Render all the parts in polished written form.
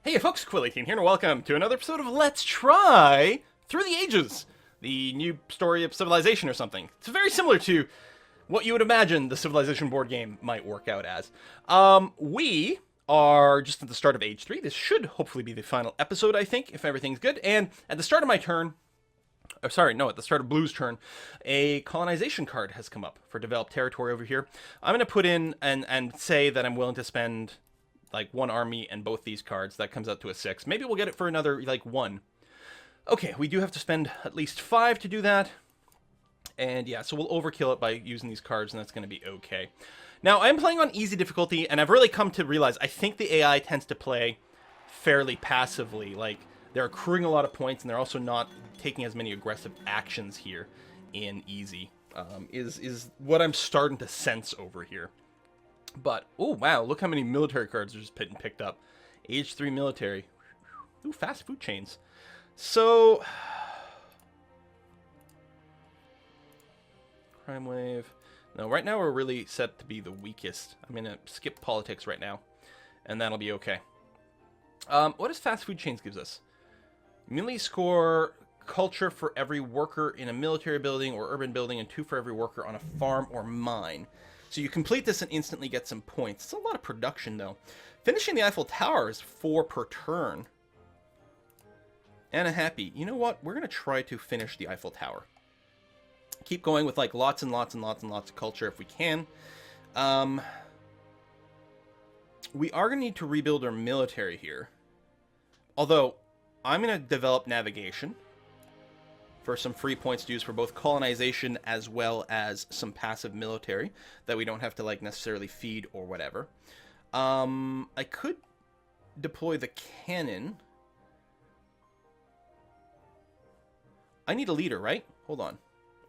Hey folks, Quill18 here, and welcome to another episode of Let's Try Through the Ages, the new story of Civilization or something. It's very similar to what you would imagine the Civilization board game might work out as. We are just at the start of Age 3. This should hopefully be the final episode, I think, if everything's good. And at the start of my turn, at the start of Blue's turn, a colonization card has come up for developed territory over here. I'm going to put in and say that I'm willing to spend like one army and both these cards. That comes out to a 6. Maybe we'll get it for another like 1. Okay, we do have to spend at least 5 to do that. And yeah, so we'll overkill it by using these cards, and that's going to be okay. Now, I'm playing on easy difficulty, and I've really come to realize I think the AI tends to play fairly passively. Like, they're accruing a lot of points, and they're also not taking as many aggressive actions here in easy, is what I'm starting to sense over here. But, oh wow, look how many military cards are just picked up. Age 3 military. Ooh, fast food chains. So, crime wave. No, right now we're really set to be the weakest. I'm going to skip politics right now, and that'll be okay. What does fast food chains gives us? Immediately score culture for every worker in a military building or urban building, and 2 for every worker on a farm or mine. So you complete this and instantly get some points. It's a lot of production, though. Finishing the Eiffel Tower is 4 per turn. And a happy. You know what? We're going to try to finish the Eiffel Tower. Keep going with like lots and lots and lots and lots of culture if we can. We are going to need to rebuild our military here. Although, I'm going to develop navigation for some free points to use for both colonization as well as some passive military that we don't have to like necessarily feed or whatever. I could deploy the cannon. I need a leader, right? Hold on.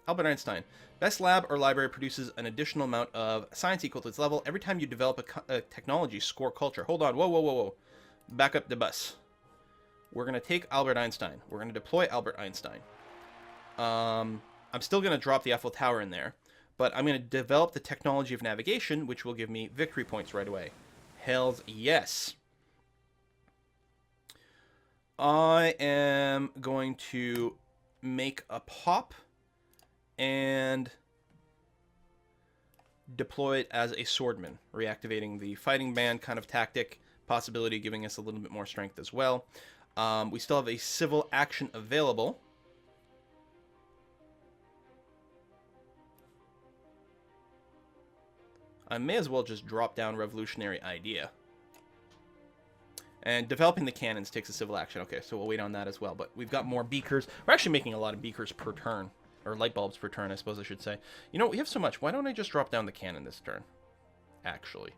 Albert Einstein. Best lab or library produces an additional amount of science equal to its level. Every time you develop a technology, score culture. Hold on. Whoa, whoa, whoa, whoa. Back up the bus. We're going to take Albert Einstein. We're going to deploy Albert Einstein. I'm still going to drop the Eiffel Tower in there, but I'm going to develop the technology of navigation, which will give me victory points right away. Hells yes. I am going to make a pop and deploy it as a swordman, reactivating the fighting band kind of tactic, possibility giving us a little bit more strength as well. We still have a civil action available. I may as well just drop down revolutionary idea. And developing the cannons takes a civil action. Okay, so we'll wait on that as well. But we've got more beakers. We're actually making a lot of beakers per turn. Or light bulbs per turn, I suppose I should say. You know, we have so much. Why don't I just drop down the cannon this turn? Actually.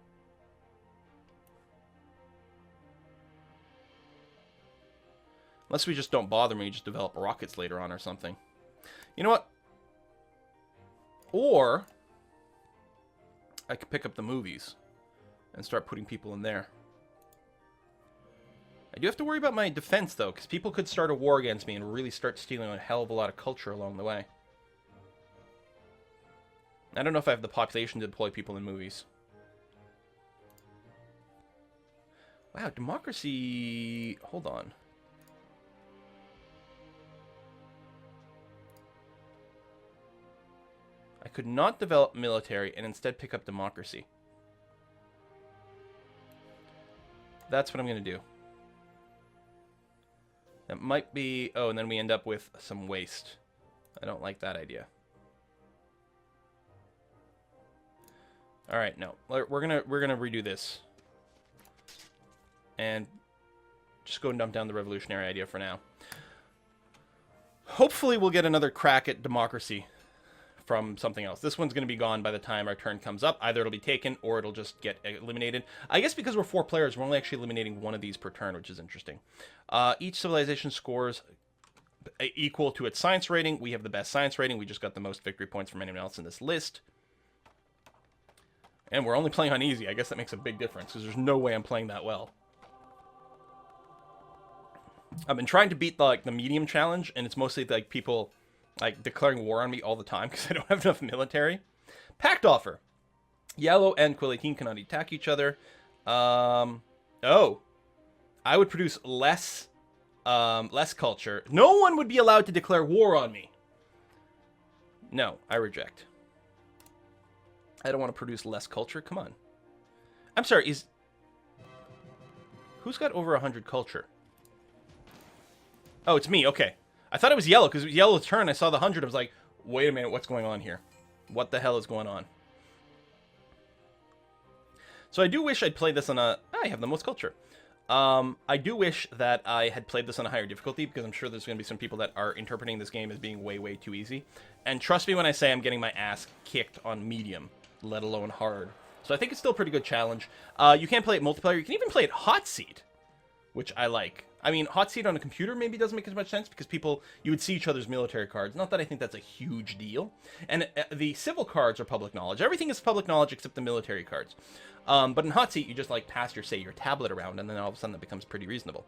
Unless we just don't bother me, just develop rockets later on or something. You know what? Or I could pick up the movies and start putting people in there. I do have to worry about my defense, though, because people could start a war against me and really start stealing a hell of a lot of culture along the way. I don't know if I have the population to deploy people in movies. Wow, democracy... Hold on. I could not develop military and instead pick up democracy. That's what I'm going to do. That might be... Oh, and then we end up with some waste. I don't like that idea. All right, no. We're gonna redo this. And just go and dump down the revolutionary idea for now. Hopefully we'll get another crack at democracy from something else. This one's going to be gone by the time our turn comes up. Either it'll be taken or it'll just get eliminated. I guess because we're 4 players, we're only actually eliminating 1 of these per turn, which is interesting. Each civilization scores equal to its science rating. We have the best science rating. We just got the most victory points from anyone else in this list. And we're only playing on easy. I guess that makes a big difference because there's no way I'm playing that well. I've been trying to beat the medium challenge, and it's mostly like people like declaring war on me all the time because I don't have enough military. Pact offer. Yellow and Quill18 cannot attack each other. Oh. I would produce less culture. No one would be allowed to declare war on me. No, I reject. I don't want to produce less culture. Come on. I'm sorry, who's got over 100 culture? Oh, it's me. Okay. I thought it was yellow, because yellow's turn. I saw the 100. I was like, wait a minute, what's going on here? What the hell is going on? So I do wish I'd played this on a... I have the most culture. I do wish that I had played this on a higher difficulty, because I'm sure there's going to be some people that are interpreting this game as being way, way too easy. And trust me when I say I'm getting my ass kicked on medium, let alone hard. So I think it's still a pretty good challenge. You can play it multiplayer. You can even play it hot seat, which I like. I mean, hot seat on a computer maybe doesn't make as much sense, because you would see each other's military cards. Not that I think that's a huge deal. And the civil cards are public knowledge. Everything is public knowledge except the military cards. But in hot seat, you just like pass your tablet around, and then all of a sudden it becomes pretty reasonable.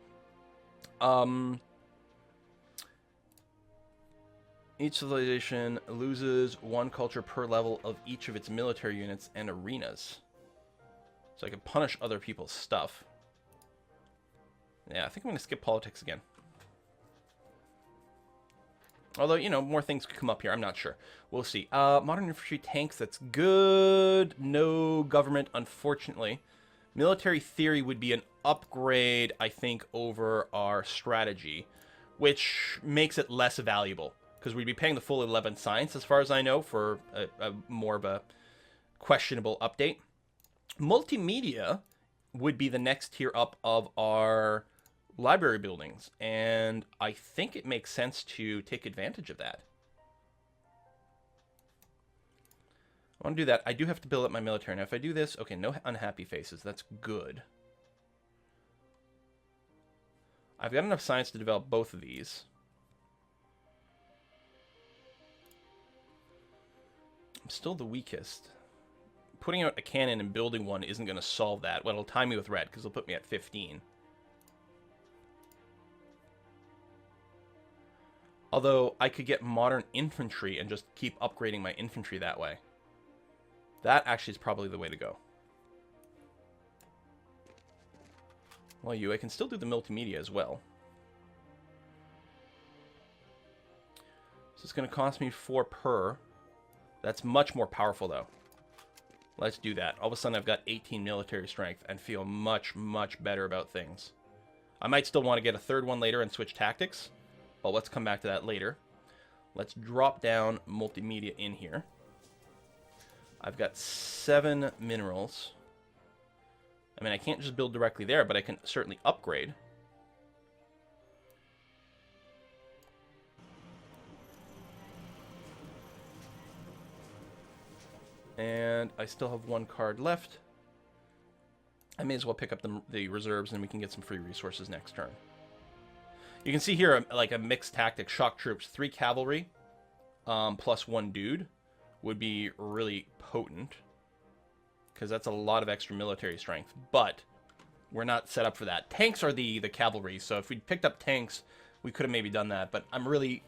Each civilization loses 1 culture per level of each of its military units and arenas. So I can punish other people's stuff. Yeah, I think I'm going to skip politics again. Although, you know, more things could come up here. I'm not sure. We'll see. Modern infantry tanks, that's good. No government, unfortunately. Military theory would be an upgrade, I think, over our strategy, which makes it less valuable, because we'd be paying the full 11 science, as far as I know, for a more of a questionable update. Multimedia would be the next tier up of our library buildings, and I think it makes sense to take advantage of that. I want to do that. I do have to build up my military. Now, if I do this, okay, no unhappy faces. That's good. I've got enough science to develop both of these. I'm still the weakest. Putting out a cannon and building one isn't going to solve that. Well, it'll tie me with red, because it'll put me at 15. Although, I could get modern infantry and just keep upgrading my infantry that way. That actually is probably the way to go. Well, I can still do the multimedia as well. So it's going to cost me 4 per. That's much more powerful, though. Let's do that. All of a sudden, I've got 18 military strength and feel much, much better about things. I might still want to get a third one later and switch tactics. But let's come back to that later. Let's drop down multimedia in here. I've got 7 minerals. I mean, I can't just build directly there, but I can certainly upgrade. And I still have 1 card left. I may as well pick up the reserves, and we can get some free resources next turn. You can see here, like a mixed tactic. Shock troops, 3 cavalry, plus 1 dude would be really potent, because that's a lot of extra military strength. But we're not set up for that. Tanks are the cavalry, so if we'd picked up tanks, we could have maybe done that. But I'm really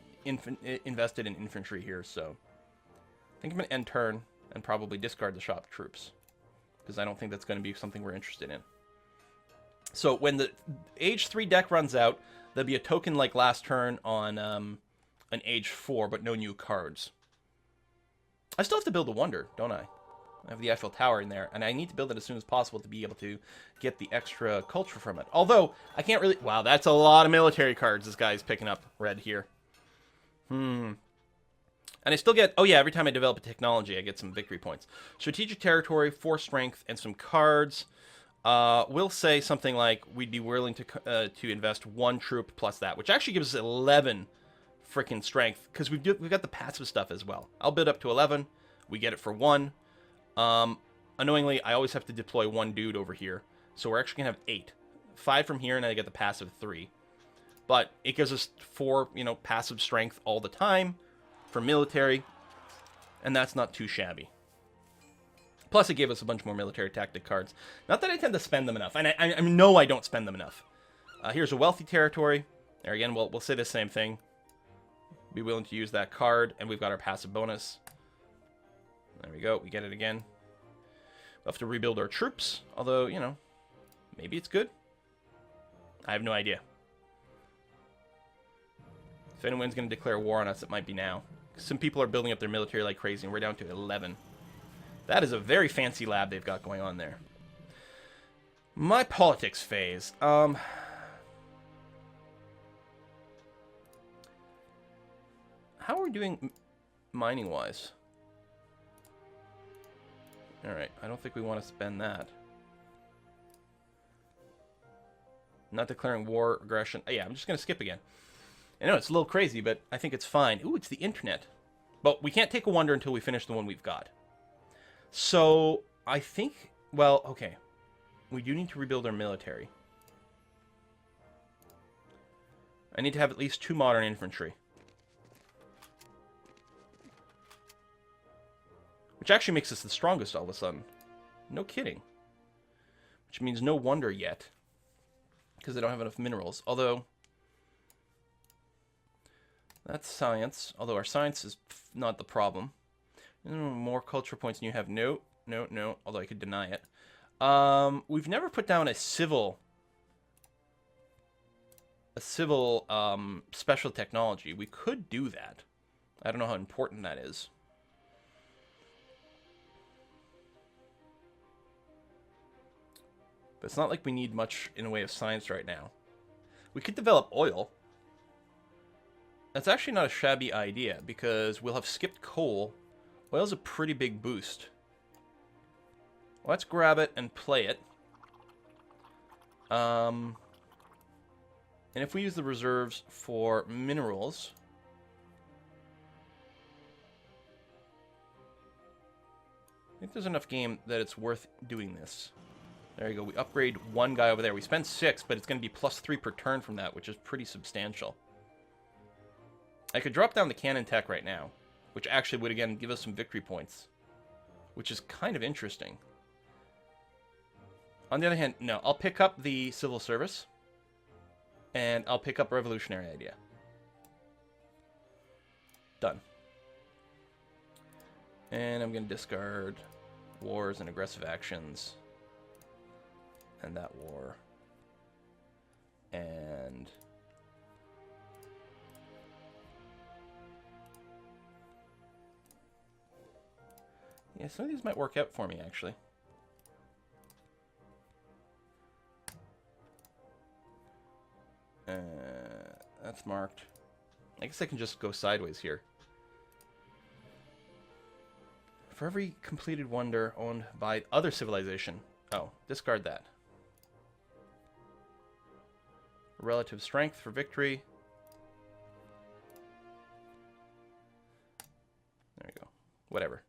invested in infantry here, so I think I'm going to end turn and probably discard the shock troops, because I don't think that's going to be something we're interested in. So when the age 3 deck runs out, there'll be a token like last turn on an age 4, but no new cards. I still have to build a wonder, don't I? I have the Eiffel Tower in there, and I need to build it as soon as possible to be able to get the extra culture from it. Although, I can't really... Wow, that's a lot of military cards this guy's picking up red here. And I still get... Oh yeah, every time I develop a technology, I get some victory points. Strategic territory, 4 strength, and some cards. We'll say something like we'd be willing to invest 1 troop plus that, which actually gives us 11 freaking strength, because we've got the passive stuff as well. I'll build up to 11. We get it for 1. Annoyingly, I always have to deploy 1 dude over here, so we're actually gonna have 8. 5 from here, and I get the passive 3. But it gives us 4, passive strength all the time for military, and that's not too shabby. Plus, it gave us a bunch more military tactic cards. Not that I tend to spend them enough, and I know I don't spend them enough. Here's a wealthy territory. There again, we'll say the same thing. Be willing to use that card, and we've got our passive bonus. There we go. We get it again. We'll have to rebuild our troops, although, maybe it's good. I have no idea. If anyone's going to declare war on us, it might be now. Some people are building up their military like crazy, and we're down to 11. That is a very fancy lab they've got going on there. My politics phase. How are we doing mining-wise? Alright, I don't think we want to spend that. Not declaring war, aggression. Yeah, I'm just going to skip again. I know it's a little crazy, but I think it's fine. Ooh, it's the internet. But we can't take a wonder until we finish the one we've got. So, I think... Well, okay. We do need to rebuild our military. I need to have at least 2 modern infantry. Which actually makes us the strongest all of a sudden. No kidding. Which means no wonder yet. Because they don't have enough minerals. Although... That's science. Although our science is not the problem. More culture points than you have. No. Although I could deny it. We've never put down a civil special technology. We could do that. I don't know how important that is. But it's not like we need much in the way of science right now. We could develop oil. That's actually not a shabby idea, because we'll have skipped coal. Oil's a pretty big boost. Let's grab it and play it. And if we use the reserves for minerals... I think there's enough game that it's worth doing this. There you go. We upgrade 1 guy over there. We spend 6, but it's going to be +3 per turn from that, which is pretty substantial. I could drop down the cannon tech right now, which actually would, again, give us some victory points, which is kind of interesting. On the other hand, no, I'll pick up the civil service, and I'll pick up revolutionary idea. Done. And I'm going to discard wars and aggressive actions, and that war, and... Yeah, some of these might work out for me, actually. That's marked. I guess I can just go sideways here. For every completed wonder owned by other civilization. Oh, discard that. Relative strength for victory. There we go. Whatever.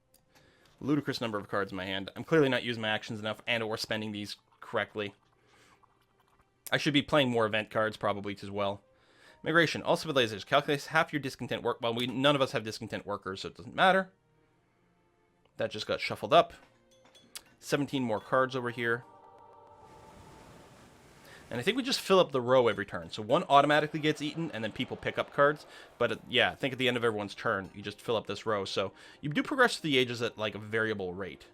Ludicrous number of cards in my hand. I'm clearly not using my actions enough and or spending these correctly. I should be playing more event cards probably as well. Migration. All civilizations. Calculates half your discontent work. Well, none of us have discontent workers, so it doesn't matter. That just got shuffled up. 17 more cards over here. And I think we just fill up the row every turn. So 1 automatically gets eaten, and then people pick up cards. But yeah, I think at the end of everyone's turn, you just fill up this row. So you do progress through the ages at like a variable rate.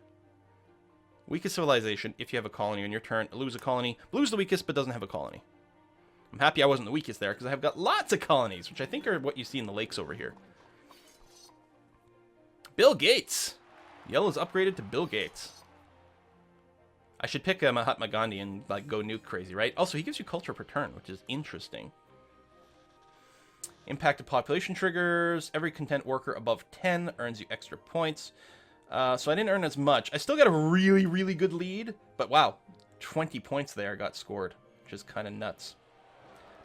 Weakest civilization, if you have a colony on your turn. Lose a colony. Blue's the weakest, but doesn't have a colony. I'm happy I wasn't the weakest there, because I have got lots of colonies, which I think are what you see in the lakes over here. Bill Gates! Yellow's upgraded to Bill Gates. I should pick Mahatma Gandhi and like go nuke crazy, right? Also, he gives you culture per turn, which is interesting. Impact of population triggers. Every content worker above 10 earns you extra points. So I didn't earn as much. I still got a really, really good lead. But wow, 20 points there got scored, which is kind of nuts.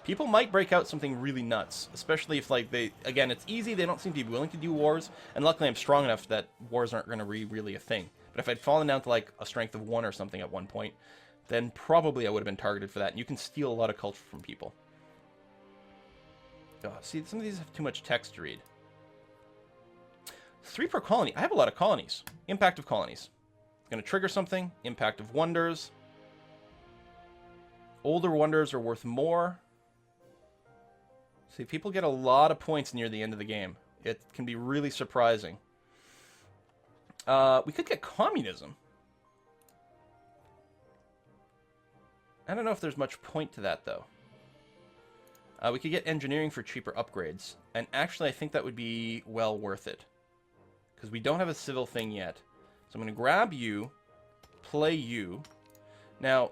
People might break out something really nuts, especially if, like, they... Again, it's easy. They don't seem to be willing to do wars. And luckily, I'm strong enough that wars aren't going to be really a thing. But if I'd fallen down to, like, a strength of 1 or something at one point, then probably I would have been targeted for that. And you can steal a lot of culture from people. Oh, see, some of these have too much text to read. 3 per colony. I have a lot of colonies. Impact of colonies. Going to trigger something. Impact of wonders. Older wonders are worth more. See, people get a lot of points near the end of the game. It can be really surprising. We could get communism. I don't know if there's much point to that, though. We could get engineering for cheaper upgrades. And actually, I think that would be well worth it. Because we don't have a civil thing yet. So I'm going to grab you, play you. Now,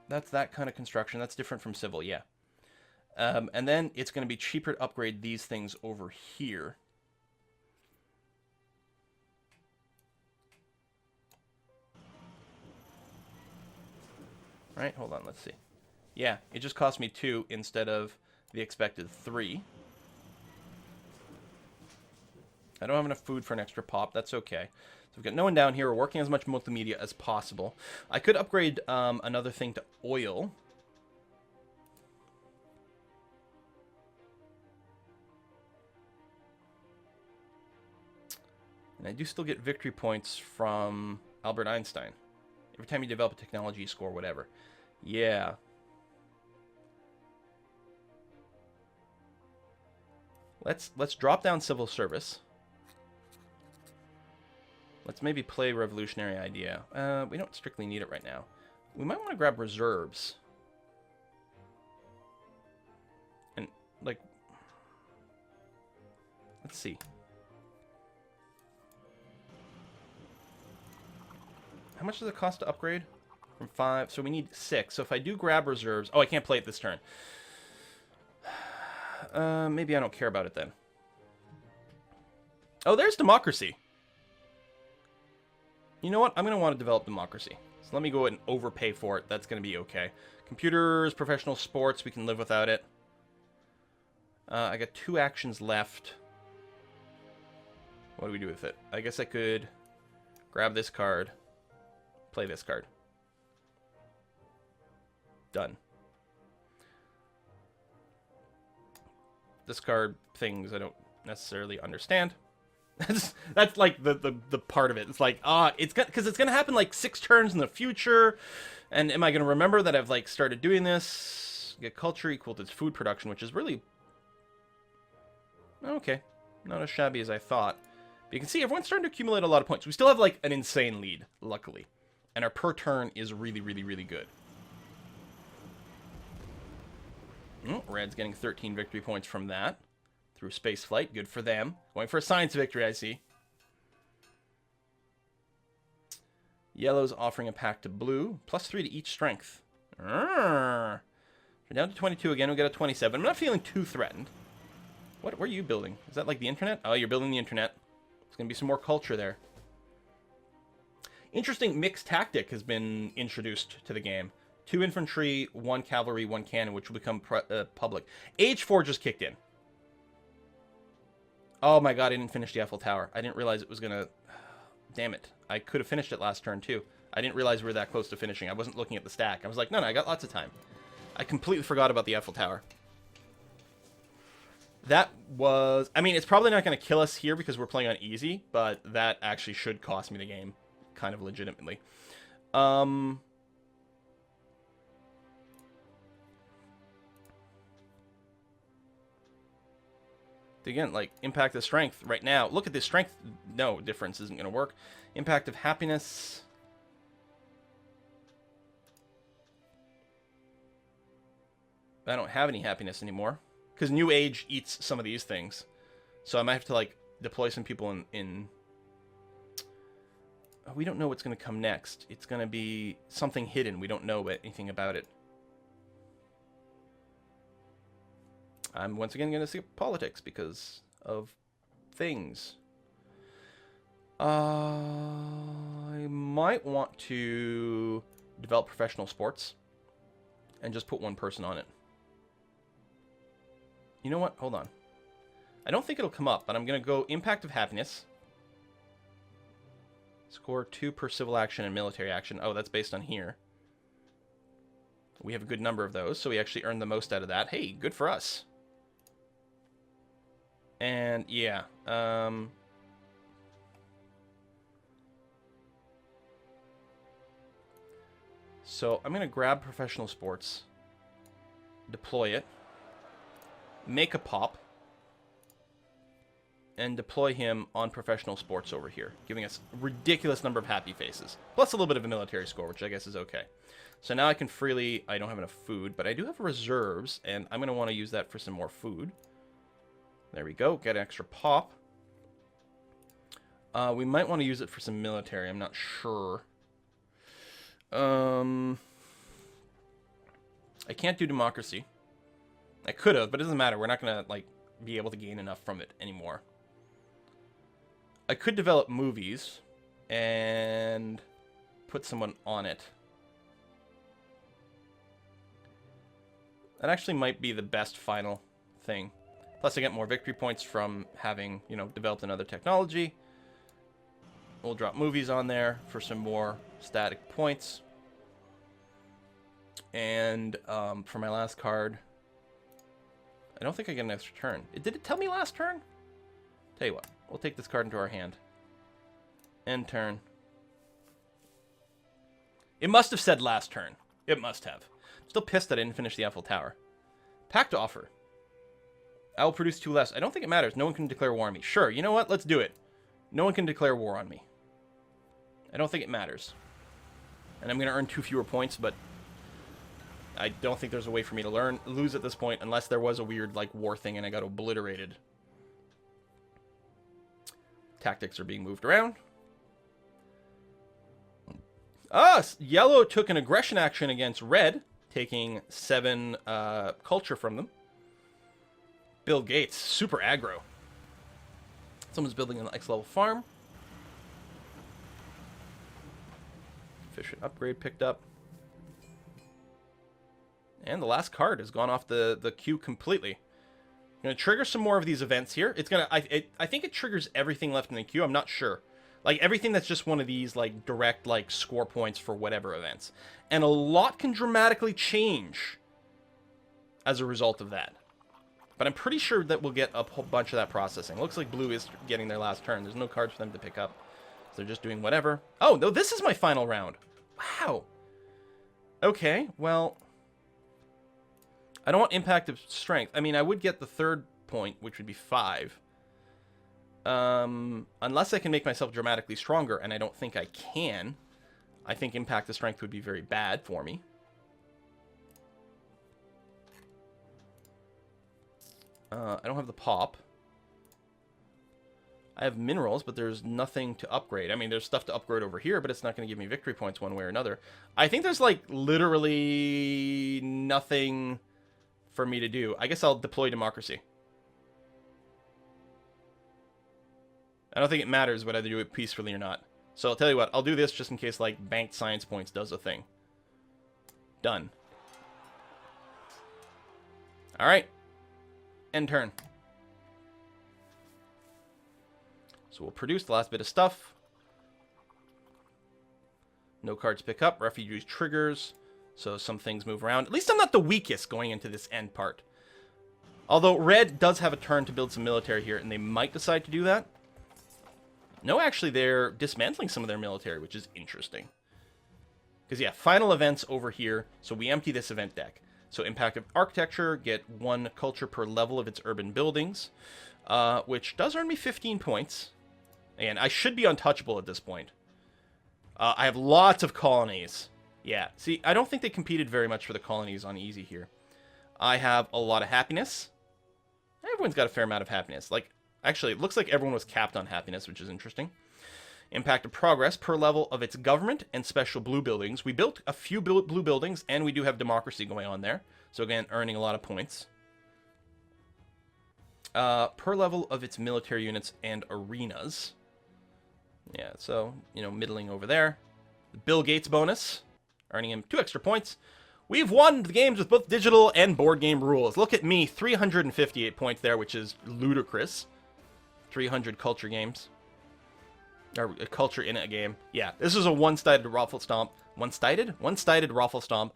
that's that kind of construction. That's different from civil, yeah. And then it's going to be cheaper to upgrade these things over here. Right, hold on, let's see. Yeah, it just cost me 2 instead of the expected 3. I don't have enough food for an extra pop. That's okay. So we've got no one down here. We're working as much multimedia as possible. I could upgrade another thing to oil. And I do still get victory points from Albert Einstein. Every time you develop a technology, you score whatever. Yeah. Let's drop down civil service. Let's maybe play revolutionary idea. We don't strictly need it right now. We might want to grab reserves. And, like... Let's see. How much does it cost to upgrade? From 5. So we need 6. So if I do grab reserves... Oh, I can't play it this turn. Maybe I don't care about it then. Oh, there's democracy. You know what? I'm going to want to develop democracy. So let me go ahead and overpay for it. That's going to be okay. Computers, professional sports, we can live without it. I got 2 actions left. What do we do with it? I guess I could grab this card. Play this card. Done. Discard things I don't necessarily understand. That's like the part of it. It's like, because it's gonna happen like 6 turns in the future, and am I gonna remember that I've like started doing this? Get culture equal to food production, which is really okay, not as shabby as I thought. But you can see everyone's starting to accumulate a lot of points. We still have like an insane lead, luckily, and our per turn is really, really, really good. Red's getting 13 victory points from that. Through space flight. Good for them. Going for a science victory, I see. Yellow's offering a pack to blue. +3 to each strength. We're down to 22 again. We got a 27. I'm not feeling too threatened. What are you building? Is that like the internet? Oh, you're building the internet. There's going to be some more culture there. Interesting mixed tactic has been introduced to the game. 2 infantry, 1 cavalry, 1 cannon, which will become public. Age 4 just kicked in. Oh my god, I didn't finish the Eiffel Tower. I didn't realize it was gonna... Damn it. I could have finished it last turn, too. I didn't realize we were that close to finishing. I wasn't looking at the stack. I was like, no, I got lots of time. I completely forgot about the Eiffel Tower. That was... I mean, it's probably not going to kill us here because we're playing on easy, but that actually should cost me the game, kind of legitimately. Again, like, impact of strength right now. Look at this strength. No, difference isn't going to work. Impact of happiness. I don't have any happiness anymore. Because New Age eats some of these things. So I might have to, like, deploy some people in... Oh, we don't know what's going to come next. It's going to be something hidden. We don't know anything about it. I'm once again going to skip politics because of things. I might want to develop professional sports and just put 1 person on it. You know what? Hold on. I don't think it'll come up, but I'm going to go impact of happiness. Score 2 per civil action and military action. Oh, that's based on here. We have a good number of those, so we actually earned the most out of that. Hey, good for us. And, yeah, so I'm going to grab professional sports, deploy it, make a pop, and deploy him on professional sports over here, giving us a ridiculous number of happy faces, plus a little bit of a military score, which I guess is okay. So now I can freely... I don't have enough food, but I do have reserves, and I'm going to want to use that for some more food. There we go. Get an extra pop. We might want to use it for some military. I'm not sure. I can't do democracy. I could have, but it doesn't matter. We're not going to, like, be able to gain enough from it anymore. I could develop movies and put someone on it. That actually might be the best final thing. Plus I get more victory points from having, you know, developed another technology. We'll drop movies on there for some more static points. And for my last card, I don't think I get an extra turn. Did it tell me last turn? Tell you what, we'll take this card into our hand. End turn. It must have said last turn. It must have. Still pissed that I didn't finish the Eiffel Tower. Pact offer. I will produce 2 less. I don't think it matters. No one can declare war on me. Sure, you know what? Let's do it. No one can declare war on me. I don't think it matters. And I'm going to earn 2 fewer points, but I don't think there's a way for me to lose at this point, unless there was a weird, like, war thing and I got obliterated. Tactics are being moved around. Yellow took an aggression action against red, taking 7 culture from them. Bill Gates, super aggro. Someone's building an X-level farm. Efficient upgrade picked up. And the last card has gone off the queue completely. I'm going to trigger some more of these events here. It's going to... I think it triggers everything left in the queue. I'm not sure. Like, everything that's just one of these, like, direct, like, score points for whatever events. And a lot can dramatically change as a result of that. But I'm pretty sure that we'll get a whole bunch of that processing. Looks like blue is getting their last turn. There's no cards for them to pick up. So they're just doing whatever. Oh, no, this is my final round. Wow. Okay, well... I don't want impact of strength. I mean, I would get the 3rd point, which would be 5. Unless I can make myself dramatically stronger, and I don't think I can. I think impact of strength would be very bad for me. I don't have the pop. I have minerals, but there's nothing to upgrade. I mean, there's stuff to upgrade over here, but it's not going to give me victory points one way or another. I think there's, like, literally nothing for me to do. I guess I'll deploy democracy. I don't think it matters whether I do it peacefully or not. So I'll tell you what, I'll do this just in case, like, banked science points does a thing. Done. Alright. End turn. So we'll produce the last bit of stuff. No cards pick up. Refugees triggers. So some things move around. At least I'm not the weakest going into this end part. Although red does have a turn to build some military here, and they might decide to do that. No, actually, they're dismantling some of their military, which is interesting. Because, yeah, final events over here. So we empty this event deck. So impact of architecture, get 1 culture per level of its urban buildings, which does earn me 15 points. And I should be untouchable at this point. I have lots of colonies. Yeah, see, I don't think they competed very much for the colonies on easy here. I have a lot of happiness. Everyone's got a fair amount of happiness. Like, actually, it looks like everyone was capped on happiness, which is interesting. Impact of progress per level of its government and special blue buildings. We built a few blue buildings, and we do have democracy going on there. So again, earning a lot of points. Per level of its military units and arenas. Yeah, so, you know, middling over there. The Bill Gates bonus, earning him 2 extra points. We've won the games with both digital and board game rules. Look at me, 358 points there, which is ludicrous. 300 culture games. Or culture in a game. Yeah, this is a one-sided Raffle Stomp. One-sided? One-sided Raffle Stomp.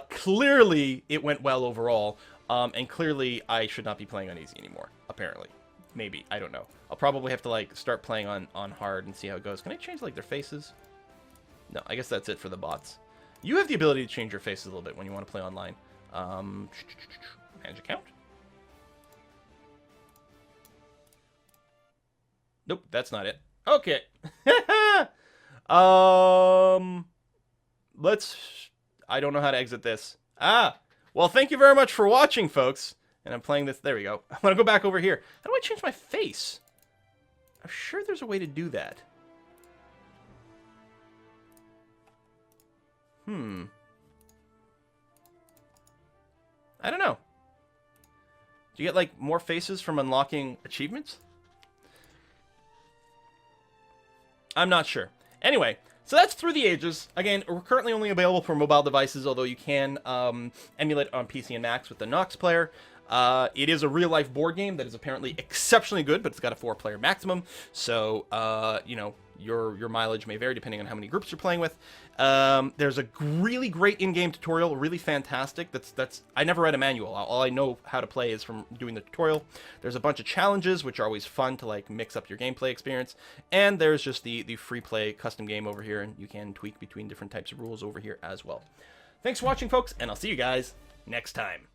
Clearly, it went well overall. And clearly, I should not be playing on easy anymore. Apparently. Maybe. I don't know. I'll probably have to, like, start playing on hard and see how it goes. Can I change, like, their faces? No, I guess that's it for the bots. You have the ability to change your faces a little bit when you want to play online. Manage account. Nope, that's not it. Okay. Let's... I don't know how to exit this. Ah! Well, thank you very much for watching, folks. And I'm playing this. There we go. I'm going to go back over here. How do I change my face? I'm sure there's a way to do that. I don't know. Do you get, like, more faces from unlocking achievements? I'm not sure. Anyway, so that's Through the Ages. Again, we're currently only available for mobile devices, although you can emulate on PC and Macs with the Nox player. It is a real-life board game that is apparently exceptionally good, but it's got a 4-player maximum, so, you know, your mileage may vary depending on how many groups you're playing with. There's a really great in-game tutorial, really fantastic. I never read a manual. All I know how to play is from doing the tutorial. There's a bunch of challenges, which are always fun to, like, mix up your gameplay experience. And there's just the free-play custom game over here, and you can tweak between different types of rules over here as well. Thanks for watching, folks, and I'll see you guys next time.